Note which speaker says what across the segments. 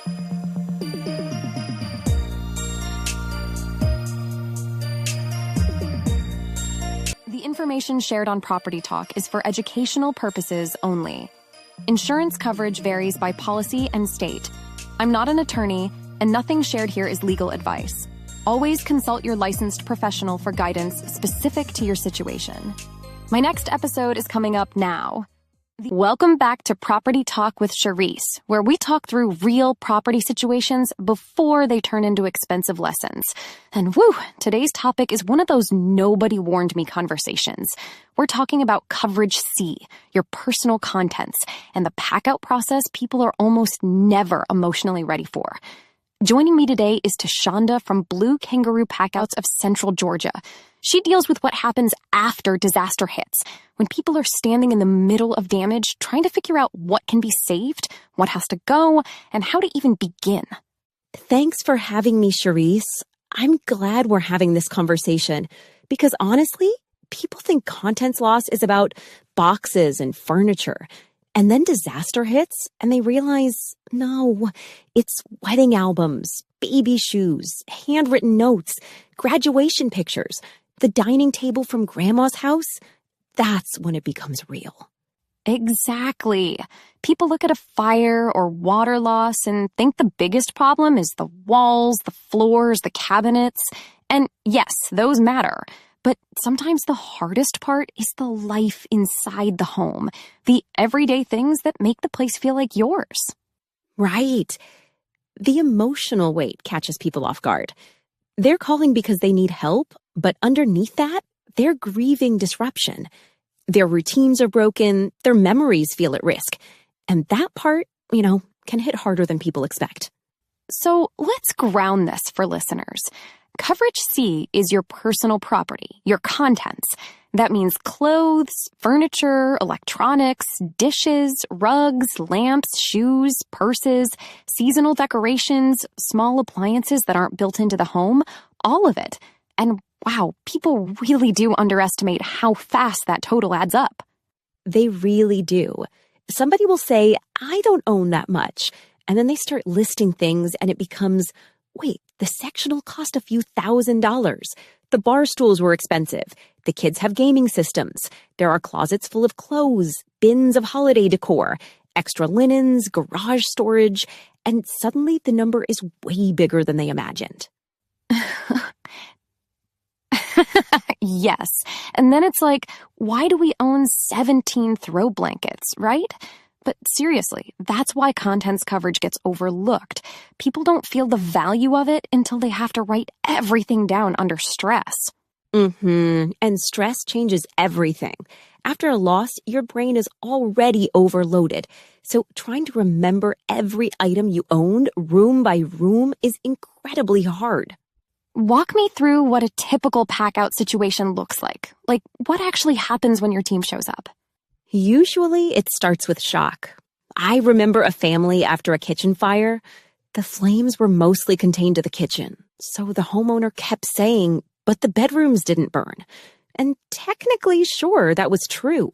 Speaker 1: The information shared on Property Talk is for educational purposes only. Insurance coverage varies by policy and state. I'm not an attorney, and nothing shared here is legal advice. Always consult your licensed professional for guidance specific to your situation. My next episode is coming up now. Welcome back to Property Talk with Charisse, where we talk through real property situations before they turn into expensive lessons. And woo, today's topic is one of those nobody warned me conversations. We're talking about Coverage C, your personal contents, and the pack-out process people are almost never emotionally ready for. Joining me today is Tashonda from Blue Kangaroo Packouts of Central Georgia. She deals with what happens after disaster hits, when people are standing in the middle of damage trying to figure out what can be saved, what has to go, and how to even begin.
Speaker 2: Thanks for having me, Charisse. I'm glad we're having this conversation because honestly, people think contents loss is about boxes and furniture. And then disaster hits and they realize, no, it's wedding albums, baby shoes, handwritten notes, graduation pictures, the dining table from grandma's house. That's when it becomes real.
Speaker 1: Exactly. People look at a fire or water loss and think the biggest problem is the walls, the floors, the cabinets. And yes, those matter. But sometimes the hardest part is the life inside the home, the everyday things that make the place feel like yours.
Speaker 2: Right. The emotional weight catches people off guard. They're calling because they need help, but underneath that, they're grieving disruption. Their routines are broken, their memories feel at risk. And that part, can hit harder than people expect.
Speaker 1: So let's ground this for listeners. Coverage C is your personal property, your contents. That means clothes, furniture, electronics, dishes, rugs, lamps, shoes, purses, seasonal decorations, small appliances that aren't built into the home, all of it. And wow, people really do underestimate how fast that total adds up.
Speaker 2: They really do. Somebody will say, I don't own that much. And then they start listing things and it becomes, wait, the sectional cost a few $1,000s. The bar stools were expensive. The kids have gaming systems. There are closets full of clothes, bins of holiday decor, extra linens, garage storage, and suddenly the number is way bigger than they imagined.
Speaker 1: Yes. And then it's like, why do we own 17 throw blankets, right? But seriously, that's why contents coverage gets overlooked. People don't feel the value of it until they have to write everything down under stress.
Speaker 2: And stress changes everything. After a loss, your brain is already overloaded. So trying to remember every item you owned, room by room, is incredibly hard.
Speaker 1: Walk me through what a typical pack-out situation looks like. Like, what actually happens when your team shows up?
Speaker 2: Usually, it starts with shock. I remember a family after a kitchen fire. The flames were mostly contained to the kitchen, so the homeowner kept saying, but the bedrooms didn't burn. And technically, sure, that was true.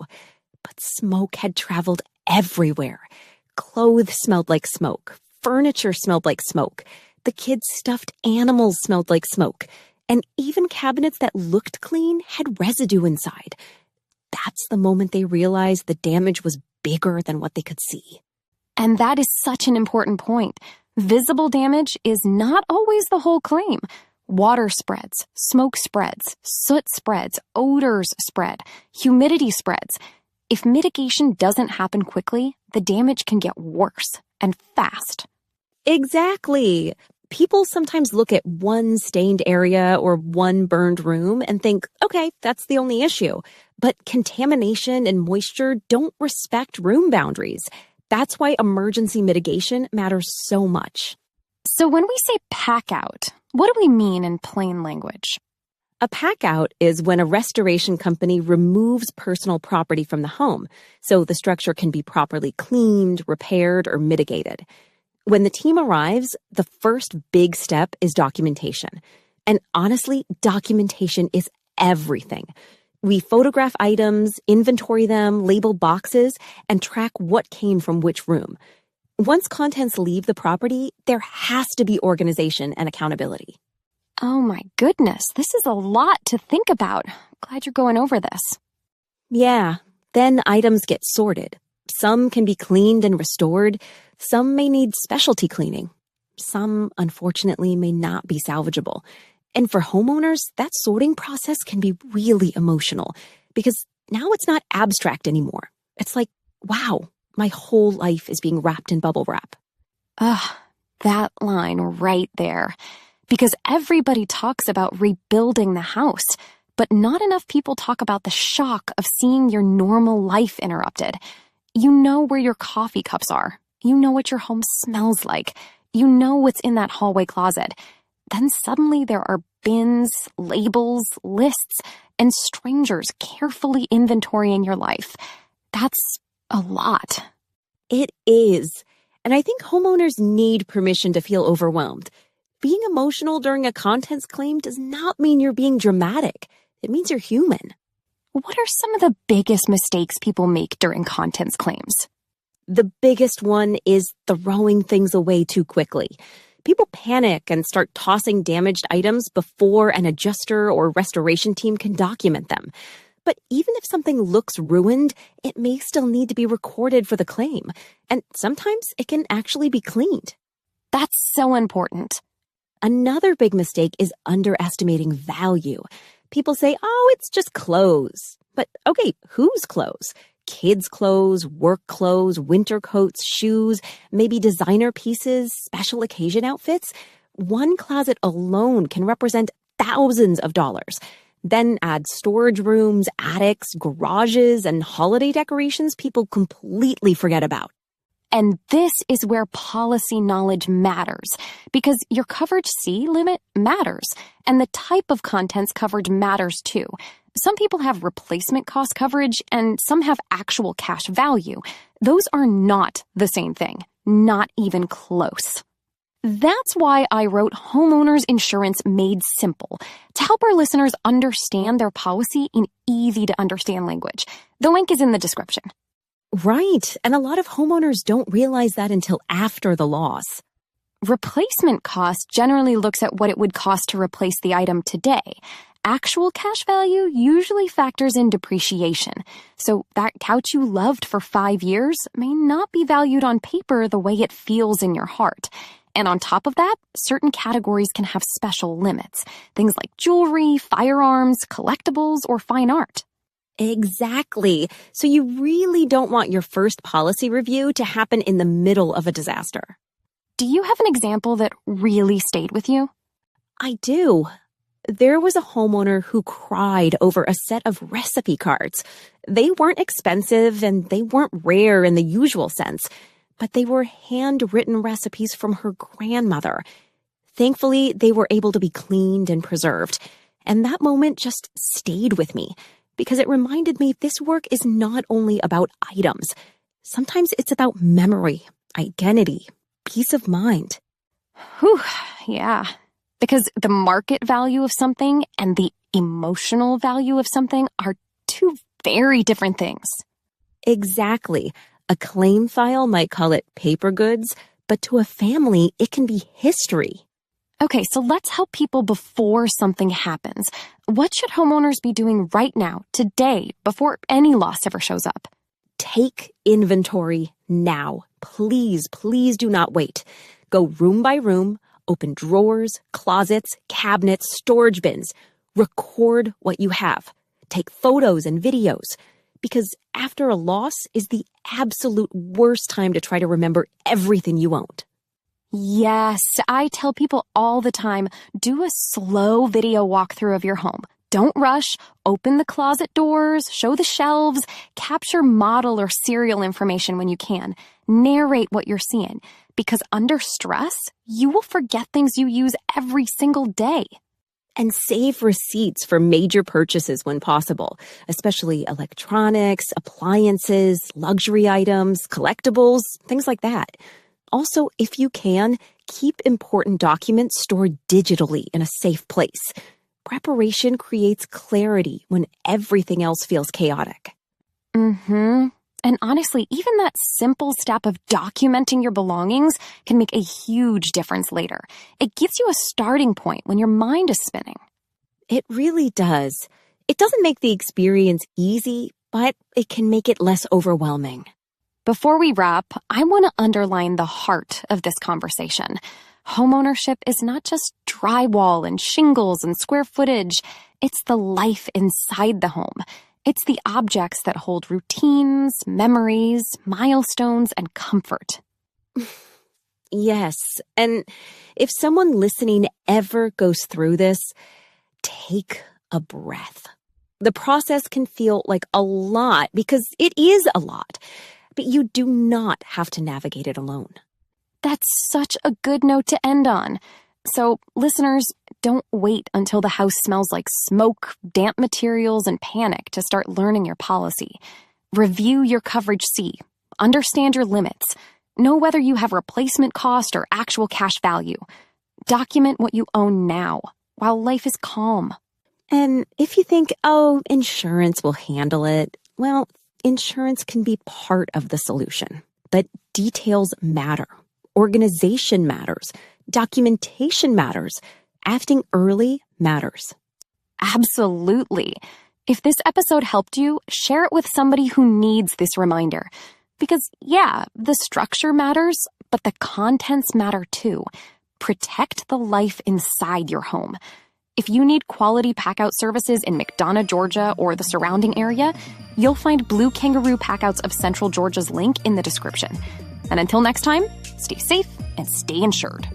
Speaker 2: But smoke had traveled everywhere. Clothes smelled like smoke. Furniture smelled like smoke. The kids' stuffed animals smelled like smoke. And even cabinets that looked clean had residue inside. That's the moment they realized the damage was bigger than what they could see.
Speaker 1: And that is such an important point. Visible damage is not always the whole claim. Water spreads, smoke spreads, soot spreads, odors spread, humidity spreads. If mitigation doesn't happen quickly, the damage can get worse and fast.
Speaker 2: Exactly. People sometimes look at one stained area or one burned room and think, okay, that's the only issue. But contamination and moisture don't respect room boundaries. That's why emergency mitigation matters so much.
Speaker 1: So when we say pack out, what do we mean in plain language?
Speaker 2: A pack out is when a restoration company removes personal property from the home, so the structure can be properly cleaned, repaired, or mitigated. When the team arrives, the first big step is documentation. And honestly, documentation is everything. We photograph items, inventory them, label boxes, and track what came from which room. Once contents leave the property, there has to be organization and accountability.
Speaker 1: Oh my goodness, this is a lot to think about. Glad you're going over this.
Speaker 2: Yeah, then items get sorted. Some can be cleaned and restored. Some may need specialty cleaning. Some, unfortunately, may not be salvageable. And for homeowners, that sorting process can be really emotional because now it's not abstract anymore. It's like, wow, my whole life is being wrapped in bubble wrap.
Speaker 1: That line right there. Because everybody talks about rebuilding the house, but not enough people talk about the shock of seeing your normal life interrupted. You know where your coffee cups are. You know what your home smells like. You know what's in that hallway closet. Then suddenly there are bins, labels, lists, and strangers carefully inventorying your life. That's a lot.
Speaker 2: It is. And I think homeowners need permission to feel overwhelmed. Being emotional during a contents claim does not mean you're being dramatic. It means you're human.
Speaker 1: What are some of the biggest mistakes people make during contents claims?
Speaker 2: The biggest one is throwing things away too quickly. People panic and start tossing damaged items before an adjuster or restoration team can document them. But even if something looks ruined, it may still need to be recorded for the claim. And sometimes it can actually be cleaned.
Speaker 1: That's so important.
Speaker 2: Another big mistake is underestimating value. People say, oh, it's just clothes. But okay, whose clothes? Kids' clothes, work clothes, winter coats, shoes, maybe designer pieces, special occasion outfits. One closet alone can represent thousands of dollars. Then add storage rooms, attics, garages, and holiday decorations people completely forget about.
Speaker 1: And this is where policy knowledge matters, because your coverage C limit matters, and the type of contents coverage matters too. Some people have replacement cost coverage, and some have actual cash value. Those are not the same thing, not even close. That's why I wrote Homeowners Insurance Made Simple, to help our listeners understand their policy in easy-to-understand language. The link is in the description.
Speaker 2: Right, and a lot of homeowners don't realize that until after the loss.
Speaker 1: Replacement cost generally looks at what it would cost to replace the item today. Actual cash value usually factors in depreciation. So that couch you loved for 5 years may not be valued on paper the way it feels in your heart. And on top of that, certain categories can have special limits. Things like jewelry, firearms, collectibles, or fine art.
Speaker 2: Exactly. So you really don't want your first policy review to happen in the middle of a disaster.
Speaker 1: Do you have an example that really stayed with you?
Speaker 2: I do. There was a homeowner who cried over a set of recipe cards. They weren't expensive and they weren't rare in the usual sense, but they were handwritten recipes from her grandmother. Thankfully, they were able to be cleaned and preserved. And that moment just stayed with me, because it reminded me this work is not only about items. Sometimes it's about memory, identity, peace of mind.
Speaker 1: Whew, yeah. Because the market value of something and the emotional value of something are two very different things.
Speaker 2: Exactly. A claim file might call it paper goods, but to a family, it can be history.
Speaker 1: Okay, so let's help people before something happens. What should homeowners be doing right now, today, before any loss ever shows up?
Speaker 2: Take inventory now. Please, please do not wait. Go room by room, open drawers, closets, cabinets, storage bins. Record what you have. Take photos and videos. Because after a loss is the absolute worst time to try to remember everything you owned.
Speaker 1: Yes, I tell people all the time, do a slow video walkthrough of your home. Don't rush, open the closet doors, show the shelves, capture model or serial information when you can. Narrate what you're seeing, because under stress, you will forget things you use every single day.
Speaker 2: And save receipts for major purchases when possible, especially electronics, appliances, luxury items, collectibles, things like that. Also, if you can, keep important documents stored digitally in a safe place. Preparation creates clarity when everything else feels chaotic.
Speaker 1: And honestly, even that simple step of documenting your belongings can make a huge difference later. It gives you a starting point when your mind is spinning.
Speaker 2: It really does. It doesn't make the experience easy, but it can make it less overwhelming.
Speaker 1: Before we wrap, I want to underline the heart of this conversation. Homeownership is not just drywall and shingles and square footage. It's the life inside the home. It's the objects that hold routines, memories, milestones, and comfort.
Speaker 2: Yes, and if someone listening ever goes through this, take a breath. The process can feel like a lot because it is a lot, but you do not have to navigate it alone.
Speaker 1: That's such a good note to end on. So, listeners, don't wait until the house smells like smoke, damp materials, and panic to start learning your policy. Review your coverage C. Understand your limits. Know whether you have replacement cost or actual cash value. Document what you own now, while life is calm.
Speaker 2: And if you think, oh, insurance will handle it, well, insurance can be part of the solution. But details matter. Organization matters. Documentation matters. Acting early matters.
Speaker 1: Absolutely. If this episode helped you, share it with somebody who needs this reminder. Because, yeah, the structure matters, but the contents matter too. Protect the life inside your home. If you need quality packout services in McDonough, Georgia, or the surrounding area, you'll find Blue Kangaroo Packouts of Central Georgia's link in the description. And until next time, stay safe and stay insured.